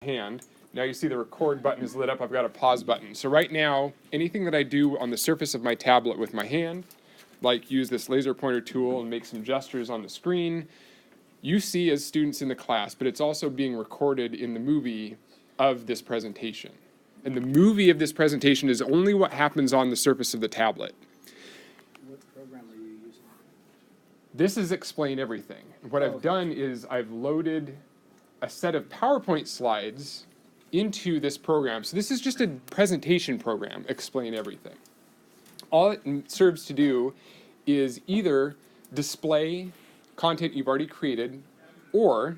hand. Now you see the record button is lit up. I've got a pause button. So right now, anything that I do on the surface of my tablet with my hand, like use this laser pointer tool and make some gestures on the screen, you see as students in the class, but it's also being recorded in the movie of this presentation. And the movie of this presentation is only what happens on the surface of the tablet. What program are you using? This is Explain Everything. What I've done is I've loaded a set of PowerPoint slides into this program. So this is just a presentation program, Explain Everything. All it serves to do is either display content you've already created, or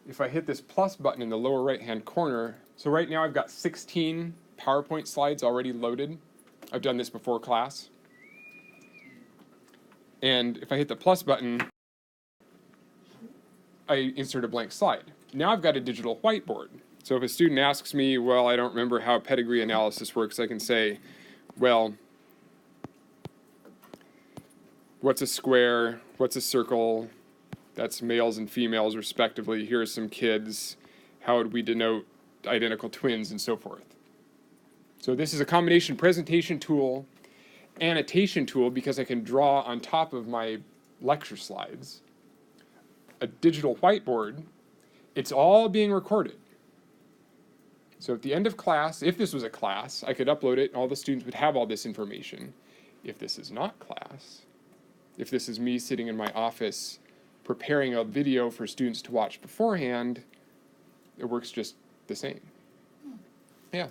if I hit this plus button in the lower right-hand corner, so right now I've got 16 PowerPoint slides already loaded. I've done this before class. And if I hit the plus button, I insert a blank slide. Now I've got a digital whiteboard. So if a student asks me, well, I don't remember how pedigree analysis works, I can say, well, what's a square? What's a circle? That's males and females respectively. Here are some kids. How would we denote identical twins and so forth? So this is a combination presentation tool, annotation tool, because I can draw on top of my lecture slides. A digital whiteboard, it's all being recorded. So at the end of class, if this was a class, I could upload it, and all the students would have all this information. If this is not class, if this is me sitting in my office preparing a video for students to watch beforehand, it works just the same. Yeah.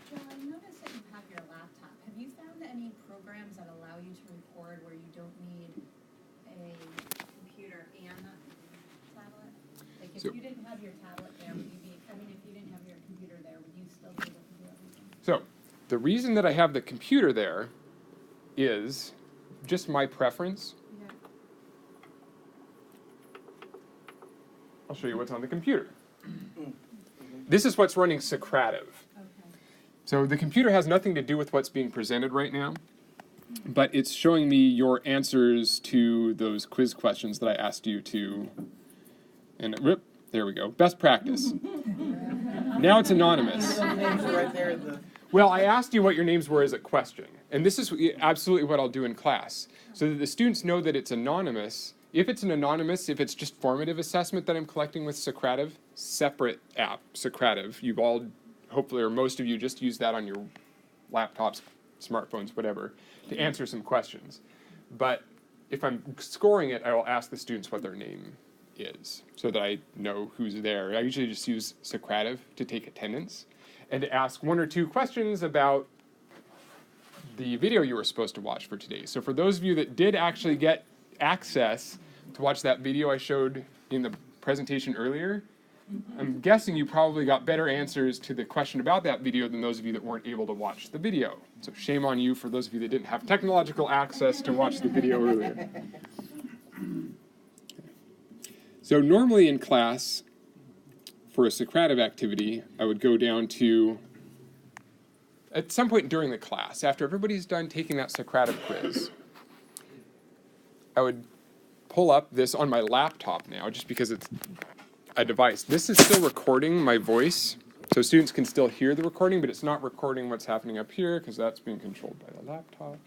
Joe, I noticed that you have your laptop. Have you found any programs that allow you to record where you don't need a computer and a tablet? Like if you didn't have your tablet there, would you be, if you didn't have your computer there, would you still be able to do everything? So the reason that I have the computer there is just my preference. Yeah. I'll show you what's on the computer. This is what's running Socrative. Okay. So the computer has nothing to do with what's being presented right now, but it's showing me your answers to those quiz questions that I asked you to. And whoop, there we go. Best practice. Now it's anonymous. Right there in the... Well, I asked you what your names were as a question, and this is absolutely what I'll do in class, so that the students know that it's anonymous. If it's an anonymous, if it's just formative assessment that I'm collecting with Socrative, separate app, Socrative. You've all, hopefully, or most of you just use that on your laptops, smartphones, whatever, to answer some questions. But if I'm scoring it, I will ask the students what their name is, so that I know who's there. I usually just use Socrative to take attendance, and to ask one or two questions about the video you were supposed to watch for today. So for those of you that did actually get access to watch that video I showed in the presentation earlier, I'm guessing you probably got better answers to the question about that video than those of you that weren't able to watch the video. So shame on you for those of you that didn't have technological access to watch the video earlier. So normally in class, for a Socrative activity, I would go down to, at some point during the class, after everybody's done taking that Socrative quiz, I would pull up this on my laptop now, just because it's a device. This is still recording my voice, so students can still hear the recording, but it's not recording what's happening up here, because that's being controlled by the laptop.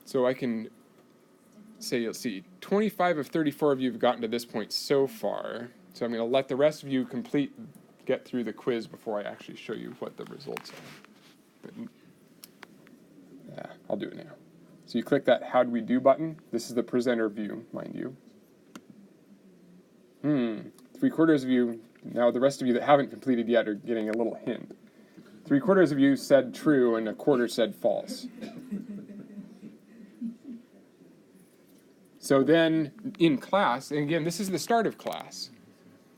So I can say, you'll see, 25 of 34 of you have gotten to this point so far. So I'm going to let the rest of you get through the quiz before I actually show you what the results are. But, yeah, I'll do it now. So you click that How Do We Do button. This is the presenter view, mind you. 3/4 of you, now the rest of you that haven't completed yet are getting a little hint. 3/4 of you said true and 1/4 said false. So then in class, and again, this is the start of class.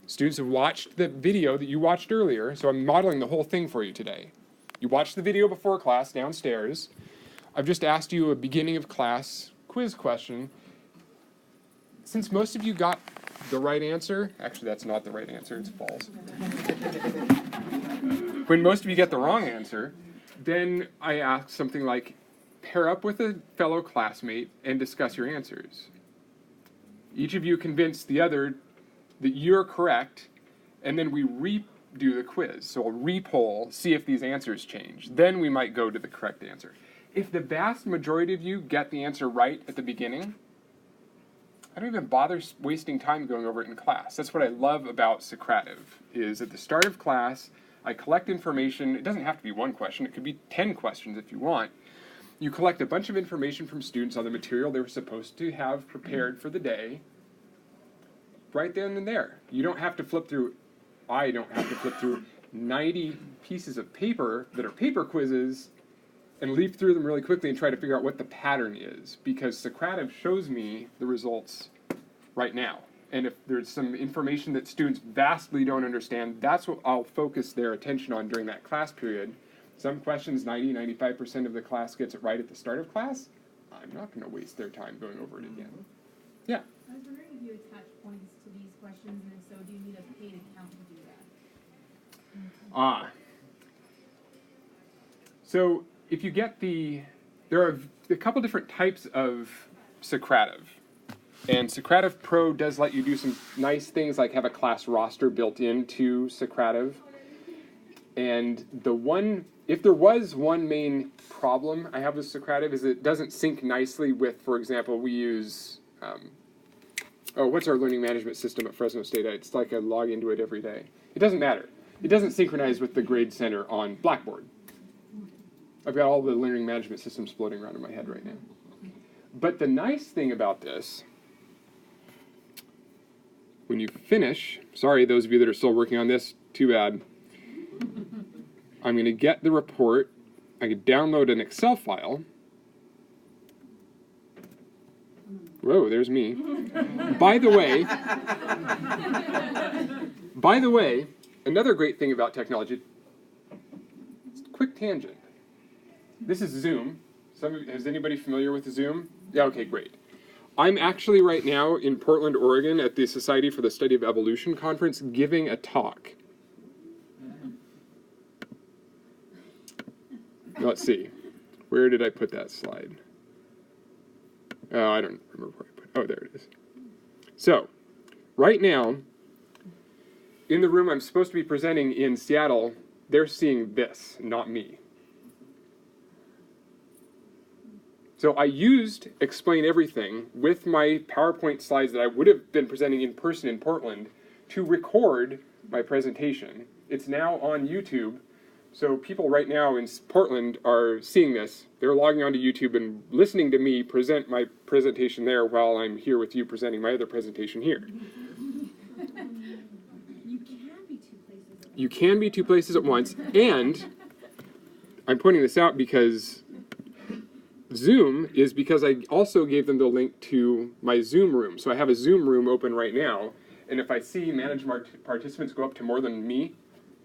Students have watched the video that you watched earlier, so I'm modeling the whole thing for you today. You watched the video before class downstairs. I've just asked you a beginning of class quiz question. Since most of you got the right answer, actually that's not the right answer, it's false. When most of you get the wrong answer, then I ask something like, pair up with a fellow classmate and discuss your answers. Each of you convinced the other that you're correct, and then we redo the quiz. So I'll re-poll, see if these answers change. Then we might go to the correct answer. If the vast majority of you get the answer right at the beginning, I don't even bother wasting time going over it in class. That's what I love about Socrative, is at the start of class, I collect information. It doesn't have to be one question. It could be 10 questions if you want. You collect a bunch of information from students on the material they were supposed to have prepared for the day, right then and there. You don't have to flip through, I don't have to flip through 90 pieces of paper that are paper quizzes and leaf through them really quickly and try to figure out what the pattern is, because Socrative shows me the results right now. And if there's some information that students vastly don't understand, that's what I'll focus their attention on during that class period. Some questions, 95% of the class gets it right at the start of class. I'm not going to waste their time going over it again. Yeah? I was wondering if you attach points to these questions, and if so, do you need a paid account to do that? So if you get there are a couple different types of Socrative. And Socrative Pro does let you do some nice things like have a class roster built into Socrative. And if there was one main problem I have with Socrative is it doesn't sync nicely with, for example, we use, what's our learning management system at Fresno State? It's like I log into it every day. It doesn't matter. It doesn't synchronize with the grade center on Blackboard. I've got all the learning management systems floating around in my head right now. But the nice thing about this, when you finish, sorry, those of you that are still working on this, too bad. I'm going to get the report. I can download an Excel file. Whoa, there's me. By the way, another great thing about technology, quick tangent. This is Zoom. Is anybody familiar with Zoom? Yeah, okay, great. I'm actually right now in Portland, Oregon at the Society for the Study of Evolution conference giving a talk. Let's see. Where did I put that slide? Oh, I don't remember where I put it. Oh, there it is. So, right now, in the room I'm supposed to be presenting in Seattle, they're seeing this, not me. So I used Explain Everything with my PowerPoint slides that I would have been presenting in person in Portland to record my presentation. It's now on YouTube. So people right now in Portland are seeing this. They're logging onto YouTube and listening to me present my presentation there while I'm here with you presenting my other presentation here. You can be two places at once. And I'm pointing this out because Zoom is because I also gave them the link to my Zoom room. So I have a Zoom room open right now. And if I see managed participants go up to more than me,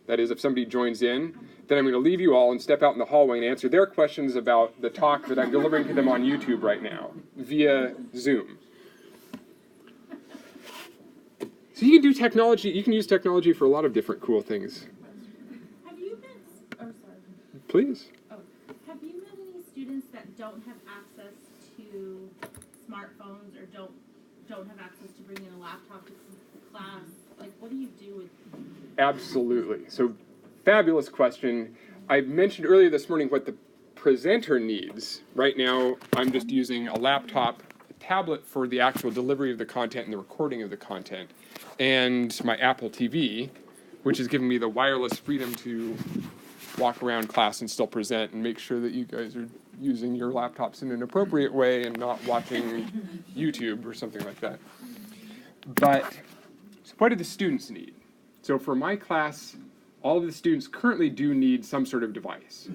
that is, if somebody joins in, then I'm going to leave you all and step out in the hallway and answer their questions about the talk that I'm delivering to them on YouTube right now via Zoom. So you can do technology, you can use technology for a lot of different cool things. Have you met, sorry. Please. Have you met any students that don't have access to smartphones or don't have access to bring in a laptop to class? Like, what do you do with? Absolutely. So, fabulous question. I mentioned earlier this morning what the presenter needs. Right now, I'm just using a laptop, a tablet for the actual delivery of the content and the recording of the content, and my Apple TV, which is giving me the wireless freedom to walk around class and still present and make sure that you guys are using your laptops in an appropriate way and not watching YouTube or something like that. But so what do the students need? So for my class, all of the students currently do need some sort of device.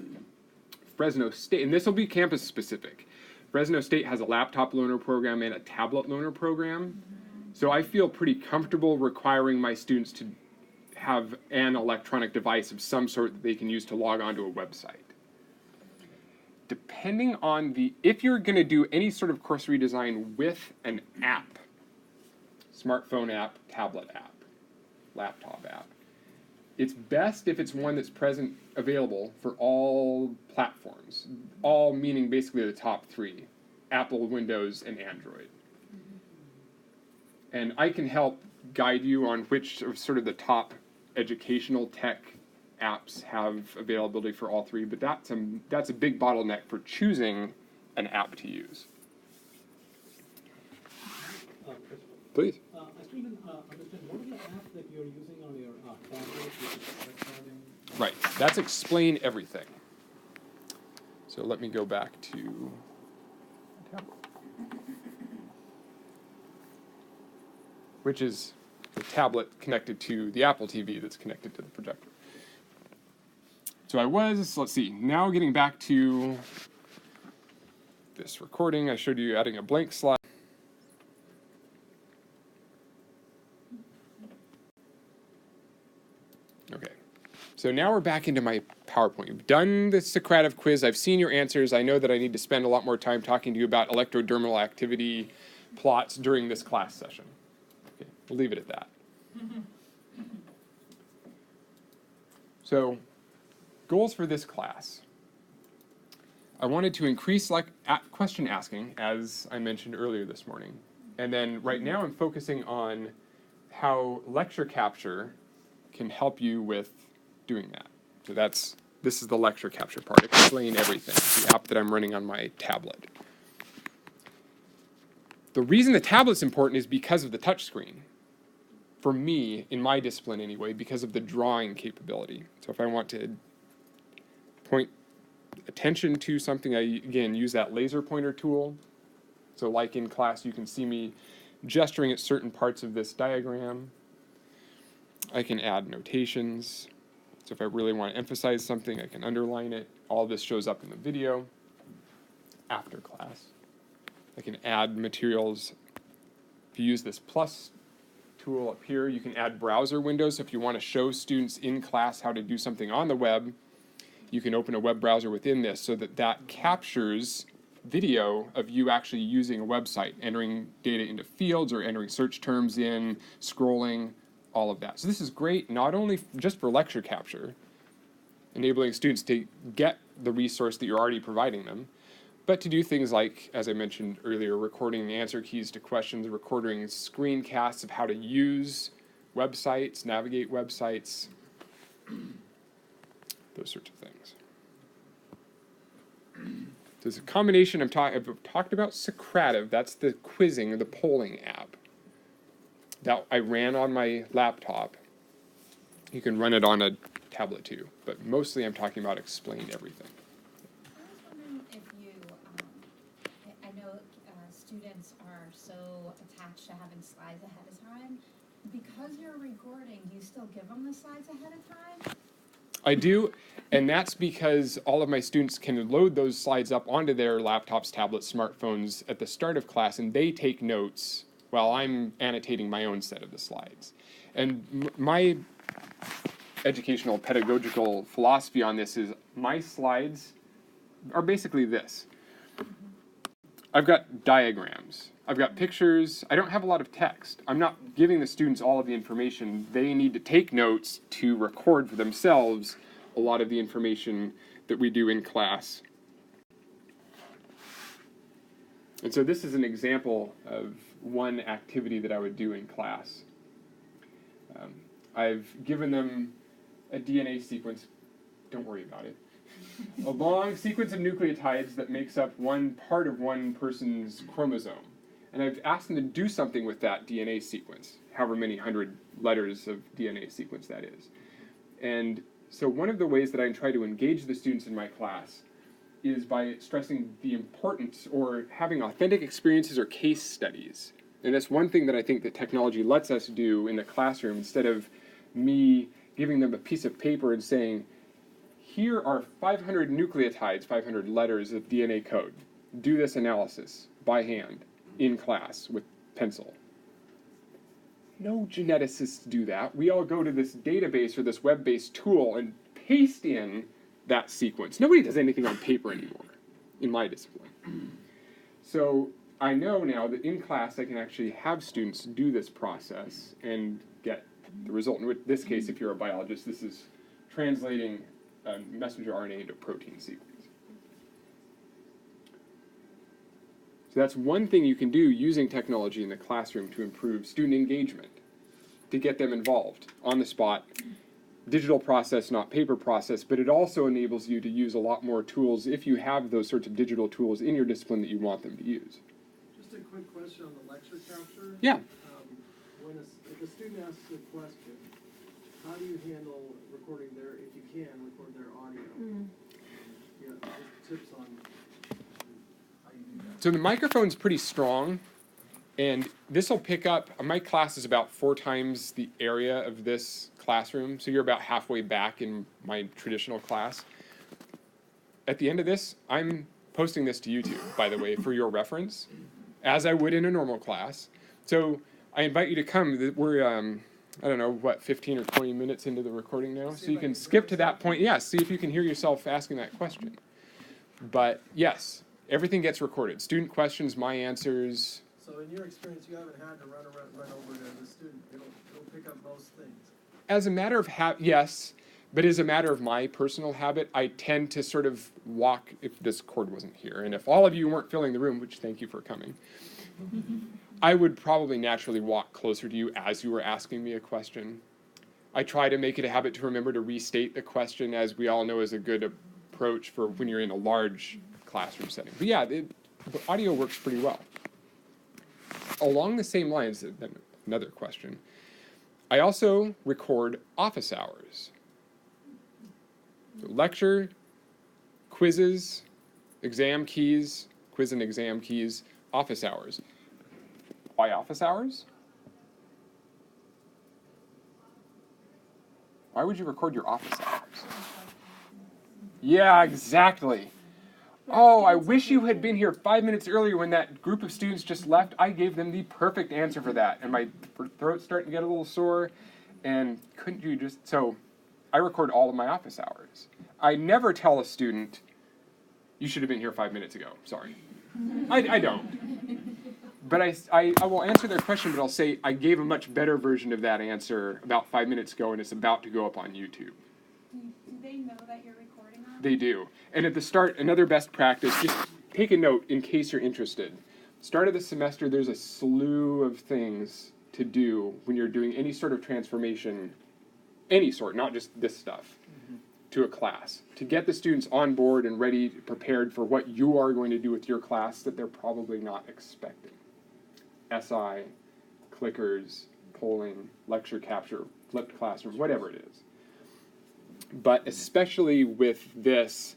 Fresno State, and this will be campus specific. Fresno State has a laptop loaner program and a tablet loaner program. So I feel pretty comfortable requiring my students to have an electronic device of some sort that they can use to log onto a website. Depending on if you're going to do any sort of course redesign with an app, smartphone app, tablet app, laptop app, it's best if it's one that's available for all platforms. All meaning basically the top three, Apple, Windows, and Android. And I can help guide you on which of sort of the top educational tech apps have availability for all three, but that's a big bottleneck for choosing an app to use. Please. I still didn't understand, what is the app that you're using on your tablet, which is recording? Right, that's Explain Everything. So let me go back to tablet, which is the tablet connected to the Apple TV that's connected to the projector. So I was, let's see, now getting back to this recording, I showed you adding a blank slide. Okay, so now we're back into my PowerPoint. You've done the Socrative quiz, I've seen your answers, I know that I need to spend a lot more time talking to you about electrodermal activity plots during this class session. Okay, we'll leave it at that. So, goals for this class. I wanted to increase question asking, as I mentioned earlier this morning. And then right now I'm focusing on how lecture capture can help you with doing that. So this is the lecture capture part, Explain Everything, the app that I'm running on my tablet. The reason the tablet's important is because of the touch screen. For me, in my discipline anyway, because of the drawing capability. So if I want to point attention to something, I, again, use that laser pointer tool. So like in class, you can see me gesturing at certain parts of this diagram. I can add notations. So if I really want to emphasize something, I can underline it. All this shows up in the video after class. I can add materials. If you use this plus tool up here, you can add browser windows. So if you want to show students in class how to do something on the web, you can open a web browser within this so that that captures video of you actually using a website, entering data into fields or entering search terms in, scrolling, all of that. So this is great not only just for lecture capture, enabling students to get the resource that you're already providing them, but to do things like, as I mentioned earlier, recording answer keys to questions, recording screencasts of how to use websites, navigate websites, those sorts of things. There's a combination, I've talked about Socrative, that's the quizzing, the polling app that I ran on my laptop. You can run it on a tablet too, but mostly I'm talking about Explain Everything. I was wondering if you, I know students are so attached to having slides ahead of time. Because you're recording, do you still give them the slides ahead of time? I do, and that's because all of my students can load those slides up onto their laptops, tablets, smartphones at the start of class, and they take notes while I'm annotating my own set of the slides. And my educational pedagogical philosophy on this is my slides are basically this. I've got diagrams, I've got pictures, I don't have a lot of text. I'm not giving the students all of the information. They need to take notes to record for themselves a lot of the information that we do in class. And so this is an example of one activity that I would do in class. I've given them a DNA sequence, don't worry about it, a long sequence of nucleotides that makes up one part of one person's chromosome. And I've asked them to do something with that DNA sequence, however many hundred letters of DNA sequence that is. And so one of the ways that I try to engage the students in my class is by stressing the importance or having authentic experiences or case studies. And that's one thing that I think that technology lets us do in the classroom instead of me giving them a piece of paper and saying, here are 500 nucleotides, 500 letters of DNA code. Do this analysis by hand in class with pencil. No geneticists do that. We all go to this database or this web-based tool and paste in that sequence. Nobody does anything on paper anymore in my discipline. So I know now that in class I can actually have students do this process and get the result. In this case, if you're a biologist, this is translating a messenger RNA into a protein sequence. So that's one thing you can do using technology in the classroom to improve student engagement. to get them involved on the spot. Digital process, not paper process, but it also enables you to use a lot more tools if you have those sorts of digital tools in your discipline that you want them to use. Just a quick question on the lecture capture. Yeah. If a student asks a question, how do you handle recording if you can, record their audio? Yeah, just tips on how you do that. So the microphone's pretty strong, and this will pick up, my class is about 4 times the area of this classroom, so you're about halfway back in my traditional class. At the end of this, I'm posting this to YouTube, by the way, for your reference, as I would in a normal class. So I invite you to come. We're, I don't know, what, 15 or 20 minutes into the recording now? So you can skip to that point. Yeah, see if you can hear yourself asking that question. But yes, everything gets recorded. Student questions, my answers. So in your experience, you haven't had to run over to the student. It'll pick up most things. As a matter of yes, but as a matter of my personal habit, I tend to sort of walk, if this cord wasn't here, and if all of you weren't filling the room, which thank you for coming, I would probably naturally walk closer to you as you were asking me a question. I try to make it a habit to remember to restate the question, as we all know is a good approach for when you're in a large classroom setting. But yeah, the audio works pretty well. Along the same lines, another question, I also record office hours. So lecture, quizzes, exam keys, quiz and exam keys, office hours. Why office hours? Why would you record your office hours? Yeah, exactly. Oh, I wish you had been here 5 minutes earlier when that group of students just left. I gave them the perfect answer for that. And my throat's starting to get a little sore. And couldn't you just... So I record all of my office hours. I never tell a student, you should have been here 5 minutes ago. Sorry. I don't. But I will answer their question, but I'll say I gave a much better version of that answer about 5 minutes ago, and it's about to go up on YouTube. Do they know that you're recording them? They do. And at the start, another best practice, just take a note in case you're interested. Start of the semester, there's a slew of things to do when you're doing any sort of transformation, any sort, not just this stuff, to a class. To get the students on board and ready, prepared for what you are going to do with your class that they're probably not expecting. SI, clickers, polling, lecture capture, flipped classroom, whatever it is. But especially with this,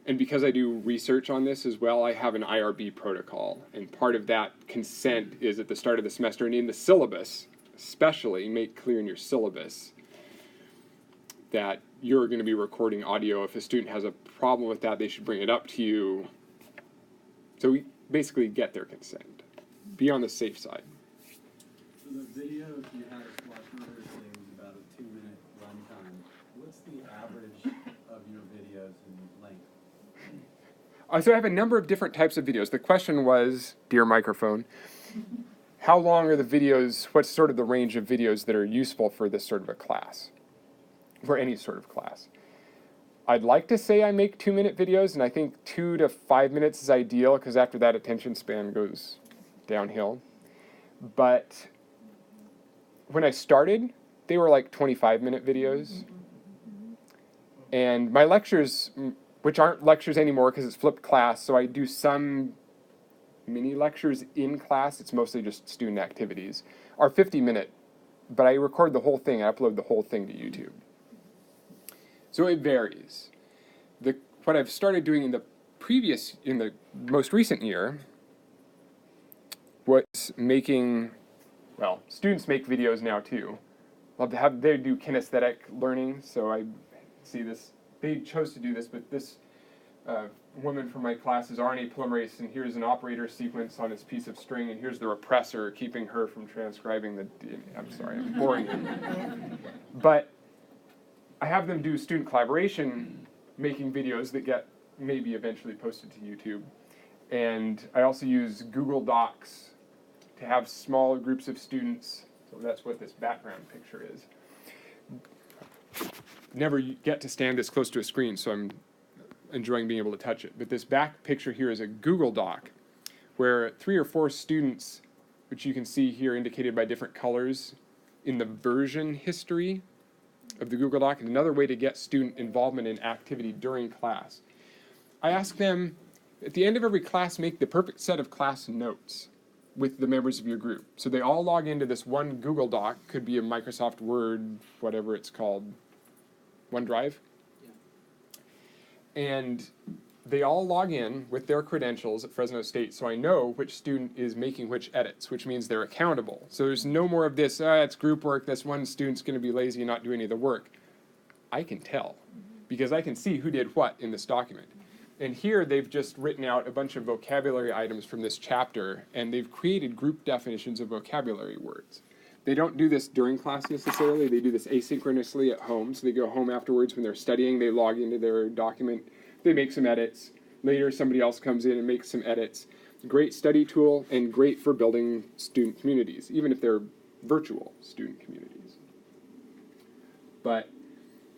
and because I do research on this as well, I have an IRB protocol. And part of that consent is at the start of the semester, and in the syllabus, especially, make clear in your syllabus that you're going to be recording audio. If a student has a problem with that, they should bring it up to you. So we basically get their consent. Be on the safe side. So the video you had us watch earlier today was about a 2-minute runtime. What's the average of your videos in length? So I have a number of different types of videos. The question was, dear microphone, how long are the videos, what's sort of the range of videos that are useful for this sort of a class, for any sort of class? I'd like to say I make 2-minute videos, and I think 2 to 5 minutes is ideal, because after that attention span goes downhill. But when I started, they were like 25-minute videos. And my lectures, which aren't lectures anymore because it's flipped class, so I do some mini lectures in class, it's mostly just student activities, are 50-minute, but I record the whole thing, I upload the whole thing to YouTube. So it varies. What I've started doing in the most recent year was making, well, students make videos now too. They do kinesthetic learning, so I see this, they chose to do this, but this woman from my class is RNA polymerase, and here's an operator sequence on this piece of string, and here's the repressor keeping her from transcribing the DNA. I'm sorry, I'm boring you. But I have them do student collaboration, making videos that get maybe eventually posted to YouTube. And I also use Google Docs to have small groups of students. So that's what this background picture is. Never get to stand this close to a screen, so I'm enjoying being able to touch it. But this back picture here is a Google Doc where 3 or 4 students, which you can see here indicated by different colors, in the version history of the Google Doc, and another way to get student involvement in activity during class. I ask them, at the end of every class, make the perfect set of class notes with the members of your group. So they all log into this one Google Doc, could be a Microsoft Word, whatever it's called, OneDrive. And they all log in with their credentials at Fresno State, so I know which student is making which edits, which means they're accountable. So there's no more of this, it's group work, this one student's going to be lazy and not do any of the work. I can tell, because I can see who did what in this document. And here they've just written out a bunch of vocabulary items from this chapter, and they've created group definitions of vocabulary words. They don't do this during class necessarily, they do this asynchronously at home, so they go home afterwards when they're studying, they log into their document, they make some edits. Later somebody else comes in and makes some edits. Great study tool and great for building student communities, even if they're virtual student communities. But,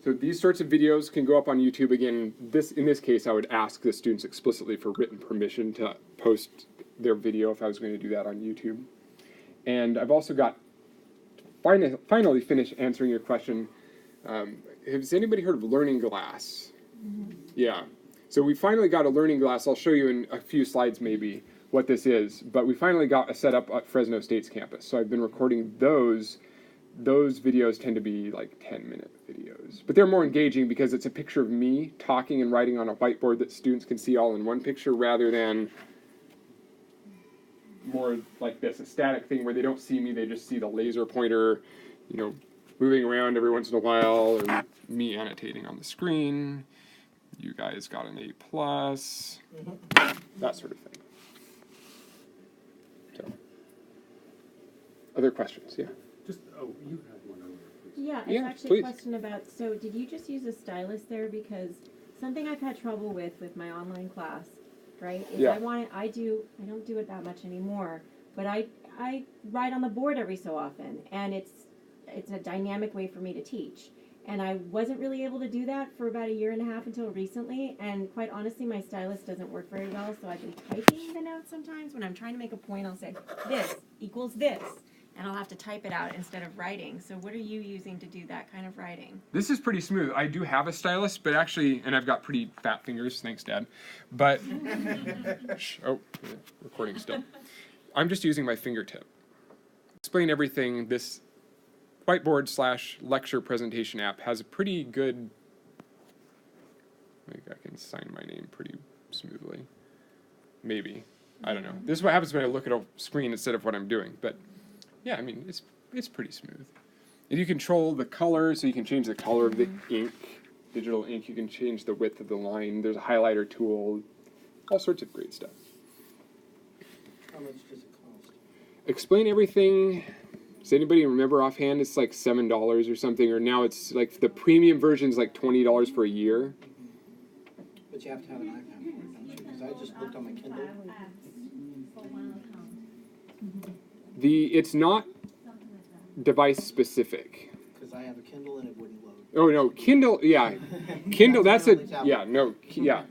so these sorts of videos can go up on YouTube. Again, in this case, I would ask the students explicitly for written permission to post their video if I was going to do that on YouTube. And I've also got, finally finished answering your question. Has anybody heard of Learning Glass? Mm-hmm. Yeah. So we finally got a Learning Glass. I'll show you in a few slides maybe what this is. But we finally got a setup at Fresno State's campus. So I've been recording those. Those videos tend to be like 10-minute videos. But they're more engaging because it's a picture of me talking and writing on a whiteboard that students can see all in one picture rather than more like this, a static thing where they don't see me, they just see the laser pointer, moving around every once in a while, or me annotating on the screen. You guys got an A+, that sort of thing. So, other questions? Yeah. You had one over, please. Yeah, it's Yeah, actually please. a question about, so did you just use a stylus there? Because something I've had trouble with my online class, right, is Yeah. I don't do it that much anymore, but I write on the board every so often, and it's a dynamic way for me to teach. And I wasn't really able to do that for about 1.5 years until recently, and quite honestly, my stylus doesn't work very well, so I've been typing the notes sometimes. When I'm trying to make a point, I'll say, this equals this, and I'll have to type it out instead of writing. So what are you using to do that kind of writing? This is pretty smooth. I do have a stylus, but actually, and I've got pretty fat fingers, thanks, Dad. But, recording still. I'm just using my fingertip. Explain everything. This whiteboard/lecture presentation app has a pretty good, I think I can sign my name pretty smoothly. Maybe. I don't know. This is what happens when I look at a screen instead of what I'm doing. But yeah, I mean, it's pretty smooth. And you control the color, so you can change the color of the ink, digital ink. You can change the width of the line. There's a highlighter tool. All sorts of great stuff. How much does it cost? Explain everything. Does anybody remember offhand? It's like $7 or something, or now it's like the premium version is like $20 for a year. But you have to have an iPad for it, don't you? Because I just looked on my Kindle. It's not device specific. Because I have a Kindle and it wouldn't load. Oh no, Kindle, yeah. Kindle, that's the a, only tablet. yeah, no, yeah.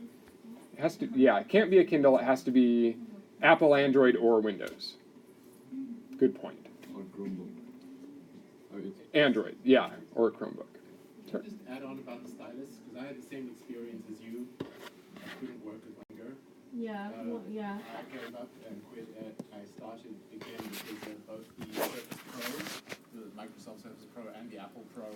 It has to, yeah, it can't be a Kindle, it has to be Apple, Android, or Windows. Good point. Or Chromebook. Android, yeah, or a Chromebook. Can I just add on about the stylus? Because I had the same experience as you. I couldn't work it longer. Yeah, yeah. I gave up and quit it. I started again because both the Surface Pro, the Microsoft Surface Pro, and the Apple Pro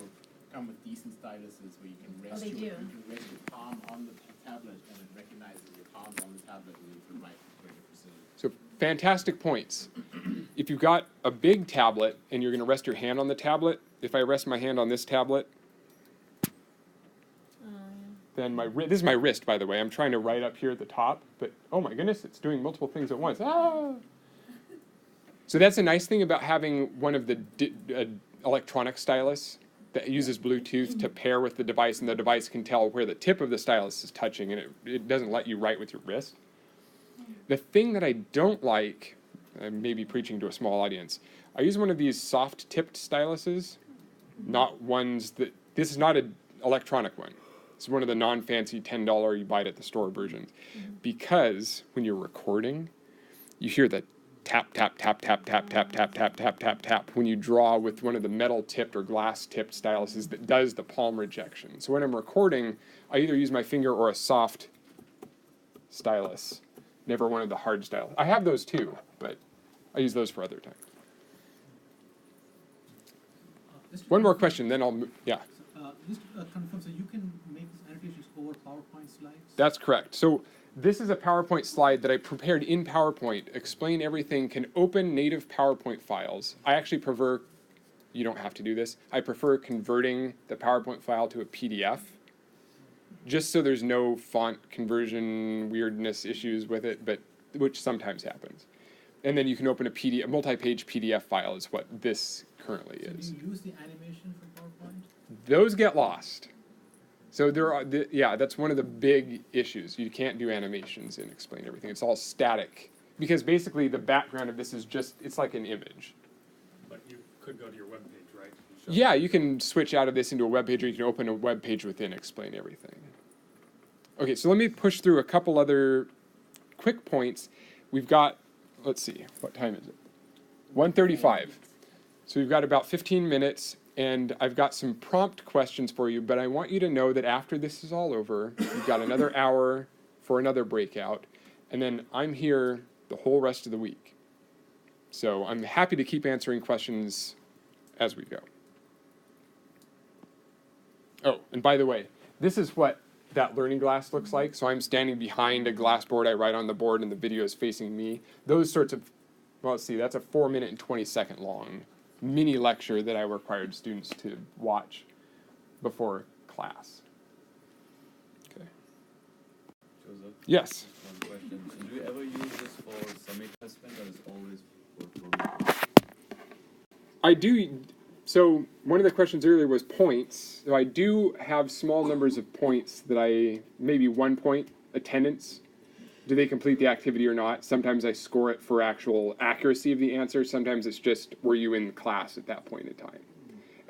come with decent styluses where you can rest, they do. You can rest your palm on the tablet and it recognizes your palm on the tablet and you can write with greater precision. So fantastic points. If you've got a big tablet and you're going to rest your hand on the tablet, if I rest my hand on this tablet, then this is my wrist, by the way. I'm trying to write up here at the top, but oh my goodness, it's doing multiple things at once. Ah! So that's a nice thing about having one of the electronic stylus that uses Bluetooth to pair with the device, and the device can tell where the tip of the stylus is touching, and it doesn't let you write with your wrist. The thing that I don't like, I may be preaching to a small audience, I use one of these soft-tipped styluses, not ones that, this is not an electronic one. It's one of the non-fancy $10 you buy it at the store versions. Because when you're recording, you hear the tap, tap, tap, tap, tap, tap, tap, tap, tap, tap, tap when you draw with one of the metal tipped or glass tipped styluses that does the palm rejection. So when I'm recording, I either use my finger or a soft stylus, never one of the hard stylus. I have those too, but I use those for other times. One more question, then I'll move. Yeah. Just confirm, so you can make these annotations over PowerPoint slides? That's correct. So this is a PowerPoint slide that I prepared in PowerPoint. Explain Everything can open native PowerPoint files. I actually prefer, you don't have to do this, I prefer converting the PowerPoint file to a PDF, just so there's no font conversion weirdness issues with it, but which sometimes happens. And then you can open a multi-page PDF file is what this currently is. Do you use the animation from PowerPoint? Those get lost. So there are, yeah, that's one of the big issues. You can't do animations in Explain Everything. It's all static. Because basically the background of this is just, it's like an image. But you could go to your webpage, right? Yeah, you can switch out of this into a web page, or you can open a web page within Explain Everything. Okay, so let me push through a couple other quick points. We've got, let's see, what time is it? 1:35. So we've got about 15 minutes. And I've got some prompt questions for you, but I want you to know that after this is all over, you've got another hour for another breakout, and then I'm here the whole rest of the week. So I'm happy to keep answering questions as we go. Oh, and by the way, this is what that learning glass looks like. So I'm standing behind a glass board, I write on the board, and the video is facing me. Those sorts of, well, let's see, that's a 4-minute and 20-second long mini lecture that I required students to watch before class. Okay. Joseph? Yes? One question. So do you ever use this for semi-assessment, or is it always for I do. So one of the questions earlier was points. So I do have small numbers of points that maybe 1 point, attendance. Do they complete the activity or not? Sometimes I score it for actual accuracy of the answer. Sometimes it's just, were you in class at that point in time?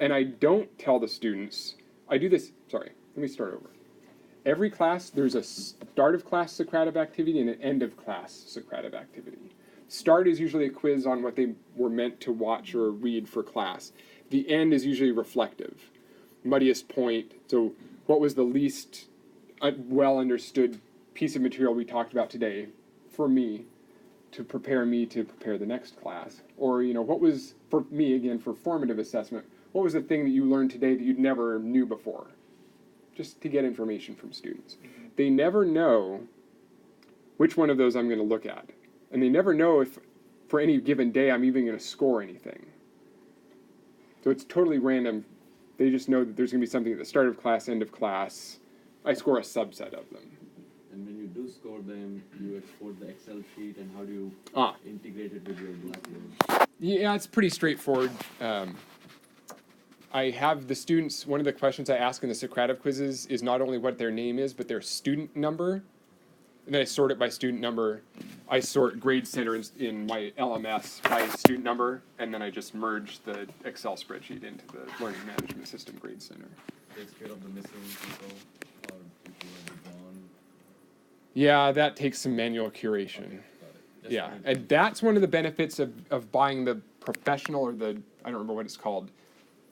And I don't tell the students, I do this, sorry, let me start over. Every class, there's a start of class Socrative activity and an end of class Socrative activity. Start is usually a quiz on what they were meant to watch or read for class. The end is usually reflective. Muddiest point, so what was the least well understood piece of material we talked about today for me to prepare the next class? Or, what was, for me, again, for formative assessment, what was the thing that you learned today that you'd never knew before? Just to get information from students. They never know which one of those I'm going to look at. And they never know if, for any given day, I'm even going to score anything. So it's totally random. They just know that there's going to be something at the start of class, end of class. I score a subset of them. And when you do score them, you export the Excel sheet, and how do you integrate it with your Blackboard? Yeah, it's pretty straightforward. I have the students, one of the questions I ask in the Socrative quizzes is not only what their name is, but their student number. And then I sort it by student number. I sort grade center in my LMS by student number, and then I just merge the Excel spreadsheet into the learning management system grade center. Takes care of the missing people, or people who are gone. Yeah, that takes some manual curation. Yeah, and that's one of the benefits of buying the professional, or I don't remember what it's called,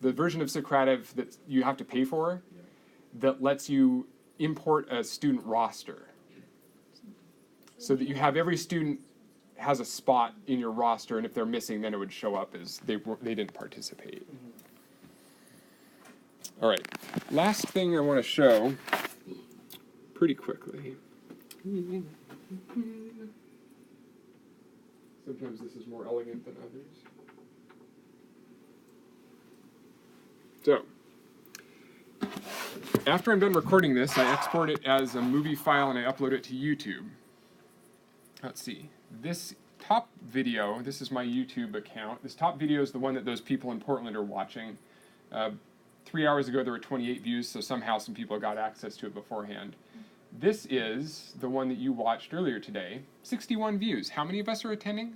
the version of Socrative that you have to pay for, that lets you import a student roster. So that you have every student has a spot in your roster, and if they're missing, then it would show up as they didn't participate. All right, last thing I want to show pretty quickly. Sometimes this is more elegant than others. So, after I'm done recording this, I export it as a movie file and I upload it to YouTube. Let's see. This top video, this is my YouTube account. This top video is the one that those people in Portland are watching. 3 hours ago there were 28 views, so somehow some people got access to it beforehand. This is the one that you watched earlier today. 61 views. How many of us are attending?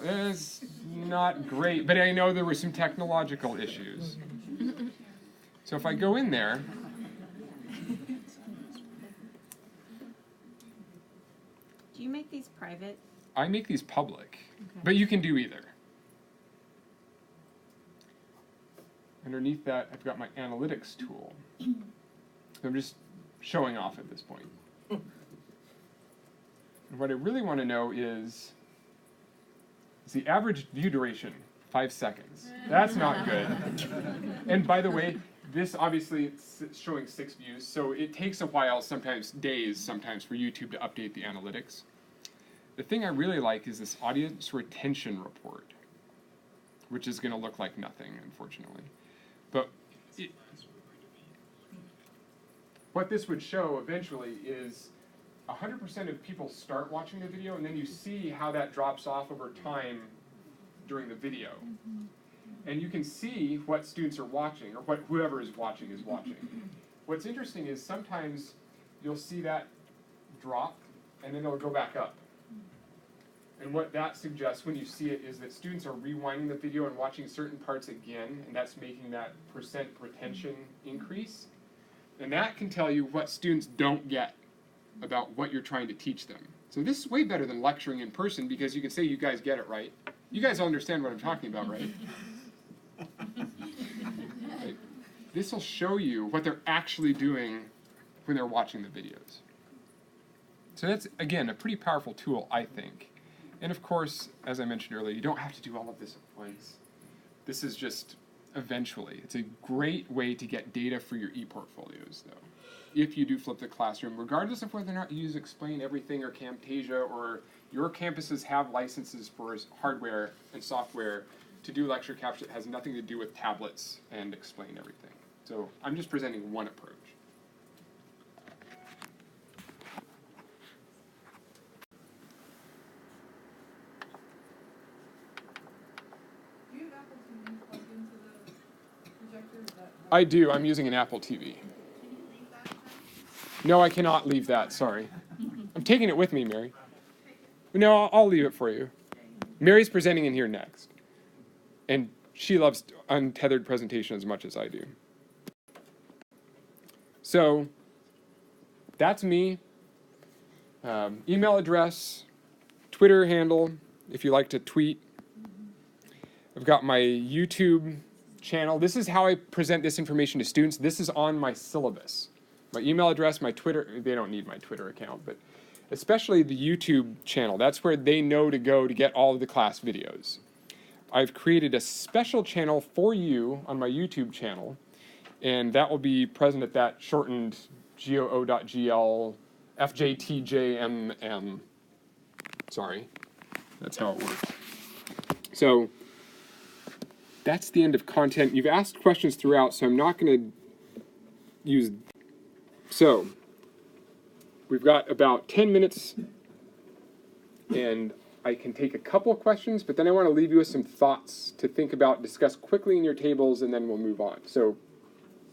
It's not great, but I know there were some technological issues. So if I go in there, Do you make these private I make these public, Okay. but you can do either. Underneath that, I've got my analytics tool. I'm just showing off at this point. And what I really want to know is the average view duration, 5 seconds. That's not good. And by the way, this obviously it's showing 6 views, so it takes a while, sometimes days, sometimes for YouTube to update the analytics. The thing I really like is this audience retention report, which is going to look like nothing, unfortunately. But what this would show eventually is 100% of people start watching the video, and then you see how that drops off over time during the video. And you can see what students are watching, or what whoever is watching is watching. What's interesting is sometimes you'll see that drop, and then it'll go back up. And what that suggests when you see it is that students are rewinding the video and watching certain parts again, and that's making that percent retention increase. And that can tell you what students don't get about what you're trying to teach them. So this is way better than lecturing in person, because you can say you guys get it right. You guys all understand what I'm talking about, right? Right? This will show you what they're actually doing when they're watching the videos. So that's, again, a pretty powerful tool, I think. And of course, as I mentioned earlier, you don't have to do all of this at once. This is just eventually. It's a great way to get data for your e-portfolios, though, if you do flip the classroom, regardless of whether or not you use Explain Everything or Camtasia, or your campuses have licenses for hardware and software to do lecture capture that has nothing to do with tablets and Explain Everything. So I'm just presenting one approach. Do you have Apple TV plugged into the projector? Is that I do. I'm using an Apple TV. Can you leave that then? No, I cannot leave that. Sorry. I'm taking it with me, Mary. No, I'll leave it for you. Mary's presenting in here next. And she loves untethered presentation as much as I do. So that's me. Email address, Twitter handle, if you like to tweet. I've got my YouTube channel. This is how I present this information to students. This is on my syllabus. My email address, my Twitter, they don't need my Twitter account, but especially the YouTube channel. That's where they know to go to get all of the class videos. I've created a special channel for you on my YouTube channel, and that will be present at that shortened goo.gl fjtjmm. Sorry, that's how it works. So that's the end of content. You've asked questions throughout, so I'm not going to use. So we've got about 10 minutes, and I can take a couple of questions, but then I want to leave you with some thoughts to think about, discuss quickly in your tables, and then we'll move on. So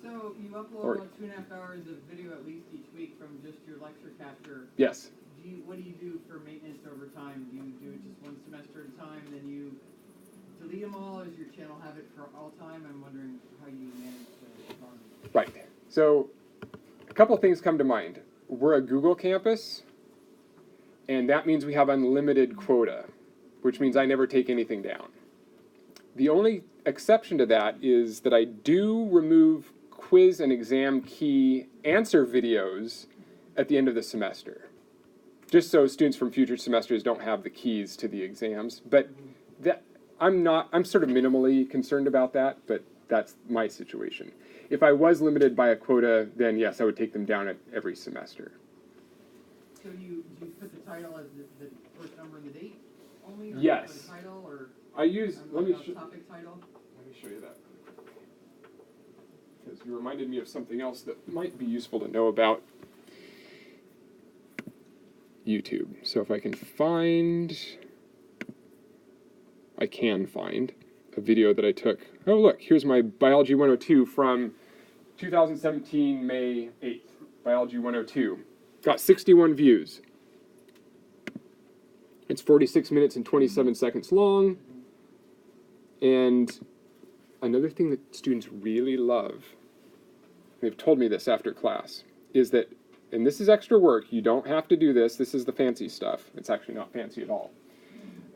you upload Or- about 2.5 hours of video at least each week from just your lecture capture. yes. What do you do for maintenance over time? Do you do it just one semester at a time, then you delete them all? Does your channel have it for all time? I'm wondering how you manage the fund. Right. So a couple of things come to mind. We're a Google campus, and that means we have unlimited quota, which means I never take anything down. The only exception to that is that I do remove quiz and exam key answer videos at the end of the semester, just so students from future semesters don't have the keys to the exams. But that I'm sort of minimally concerned about that, but that's my situation. If I was limited by a quota, then yes, I would take them down at every semester. So do you put the title as the first number and the date only? Or Yes. Do you put a title or I use, let me topic title? show you that. Because you reminded me of something else that might be useful to know about YouTube. So if I can find a video that I took. Oh, look, here's my Biology 102 from 2017, May 8th. Biology 102. Got 61 views. It's 46 minutes and 27 seconds long. And another thing that students really love, they've told me this after class, is that, and this is extra work, you don't have to do this, this is the fancy stuff, it's actually not fancy at all.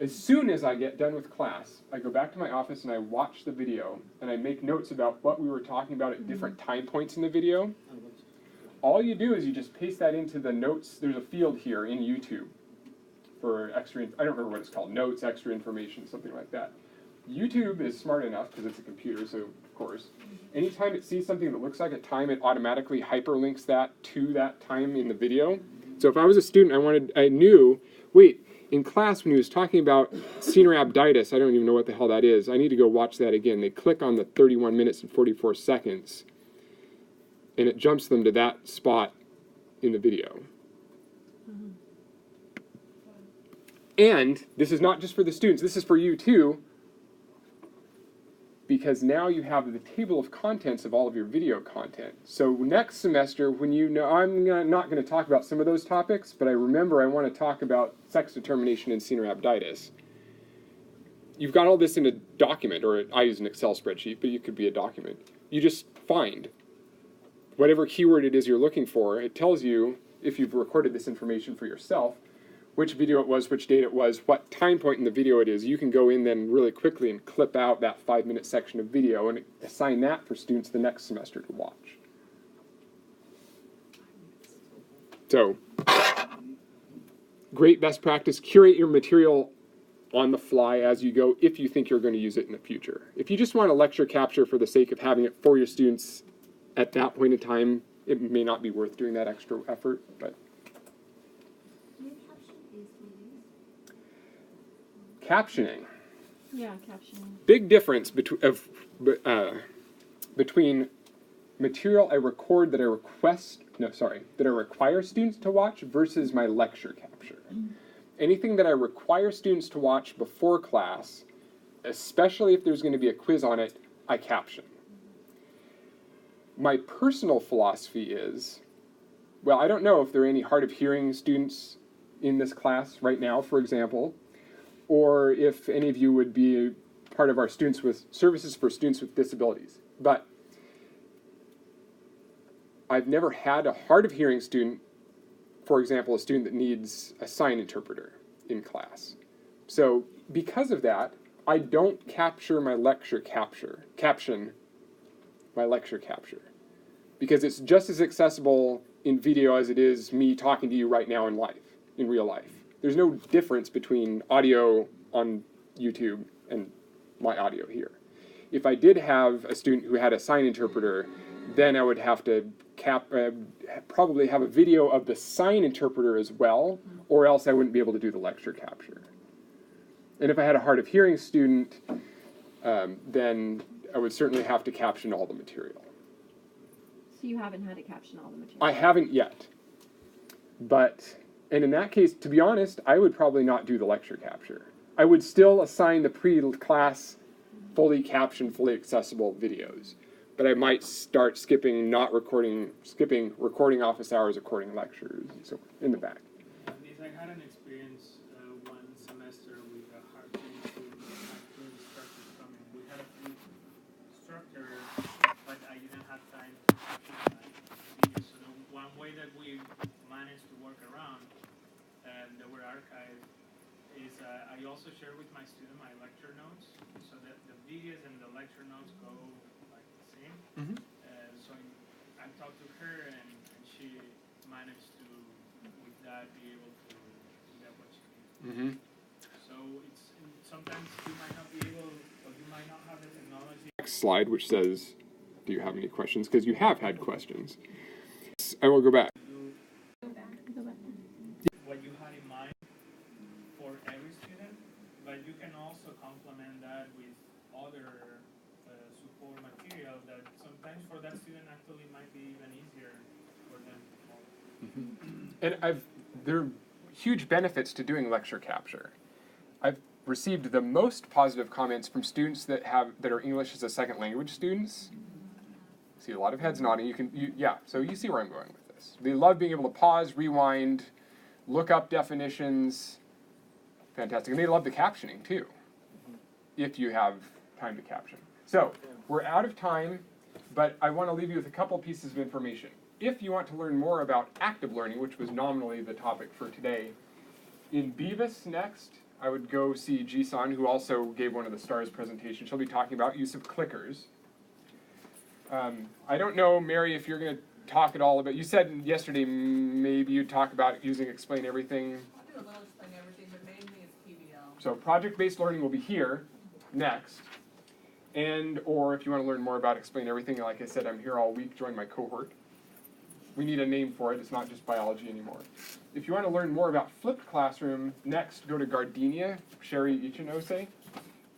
As soon as I get done with class, I go back to my office and I watch the video and I make notes about what we were talking about at different time points in the video. All you do is you just paste that into the notes. There's a field here in YouTube for extra, I don't remember what it's called, notes, extra information, something like that. YouTube is smart enough, because it's a computer, so of course, anytime it sees something that looks like a time, it automatically hyperlinks that to that time in the video. So if I was a student, I knew, wait, in class when he was talking about cenorhabditis, I don't even know what the hell that is, I need to go watch that again. They click on the 31 minutes and 44 seconds, and it jumps them to that spot in the video. And this is not just for the students, this is for you too, because now you have the table of contents of all of your video content. So next semester, when you know, I'm not going to talk about some of those topics, but I remember I want to talk about sex determination and cenorhabditis. You've got all this in a document, or I use an Excel spreadsheet, but it could be a document. You just find whatever keyword it is you're looking for. It tells you, if you've recorded this information for yourself, which video it was, which date it was, what time point in the video it is. You can go in then really quickly and clip out that 5-minute section of video and assign that for students the next semester to watch. So, great best practice, curate your material on the fly as you go if you think you're going to use it in the future. If you just want to lecture capture for the sake of having it for your students at that point in time, it may not be worth doing that extra effort, but captioning. Yeah, captioning. Big difference between material I record that I require students to watch versus my lecture capture. Anything that I require students to watch before class, especially if there's going to be a quiz on it, I caption. My personal philosophy is, well, I don't know if there are any hard of hearing students in this class right now, for example, or if any of you would be part of our students with services for students with disabilities. But I've never had a hard of hearing student, for example, a student that needs a sign interpreter in class. So because of that, I don't caption my lecture capture, because it's just as accessible in video as it is me talking to you right now in real life. There's no difference between audio on YouTube and my audio here. If I did have a student who had a sign interpreter, then I would have to probably have a video of the sign interpreter as well, or else I wouldn't be able to do the lecture capture. And if I had a hard of hearing student, then I would certainly have to caption all the material. So you haven't had to caption all the material? I haven't yet. And in that case, to be honest, I would probably not do the lecture capture. I would still assign the pre-class fully captioned, fully accessible videos. But I might start skipping recording office hours, recording lectures, and so in the back. I had an experience one semester with a hard student who had two instructors coming. We had a few instructors, but I didn't have time to caption my videos. So one way that we managed to work around, and they were archived, is I also share with my student my lecture notes, so that the videos and the lecture notes go like the same. Mm-hmm. So I talked to her, and she managed to, with that, be able to get what she needs. Mm-hmm. So sometimes you might not be able, or you might not have the technology. Next slide, which says, do you have any questions? Because you have had questions. I will go back. What you had in mind for every student, but you can also complement that with other support material that sometimes for that student actually might be even easier for them to follow. And there are huge benefits to doing lecture capture. I've received the most positive comments from students that are English as a second language students. I see a lot of heads nodding. So you see where I'm going with this. They love being able to pause, rewind, look up definitions. Fantastic. And they love the captioning too, if you have time to caption. So we're out of time, but I want to leave you with a couple pieces of information. If you want to learn more about active learning, which was nominally the topic for today, in Beavis next, I would go see Ji-san, who also gave one of the STARS presentations. She'll be talking about use of clickers. I don't know, Mary, if you're going to talk at all about, you said yesterday maybe you'd talk about using Explain Everything. I'll do a little Explain Everything, but mainly it's PBL. So project-based learning will be here next. And, or if you want to learn more about Explain Everything, like I said, I'm here all week, join my cohort. We need a name for it, it's not just biology anymore. If you want to learn more about flipped classroom, next go to Gardenia, Sherry Ichinose.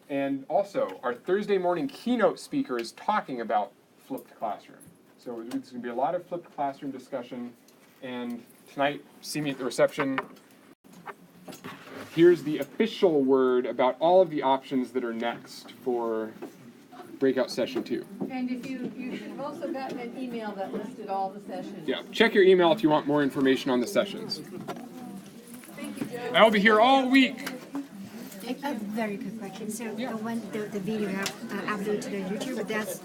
And also, our Thursday morning keynote speaker is talking about flipped classroom. So there's going to be a lot of flipped classroom discussion. And tonight, see me at the reception. Here's the official word about all of the options that are next for Breakout Session 2. And if you should have also gotten an email that listed all the sessions. Yeah, check your email if you want more information on the sessions. Thank you, Joe. I'll be here all week. A very quick question. So the video you have uploaded to the YouTube, that's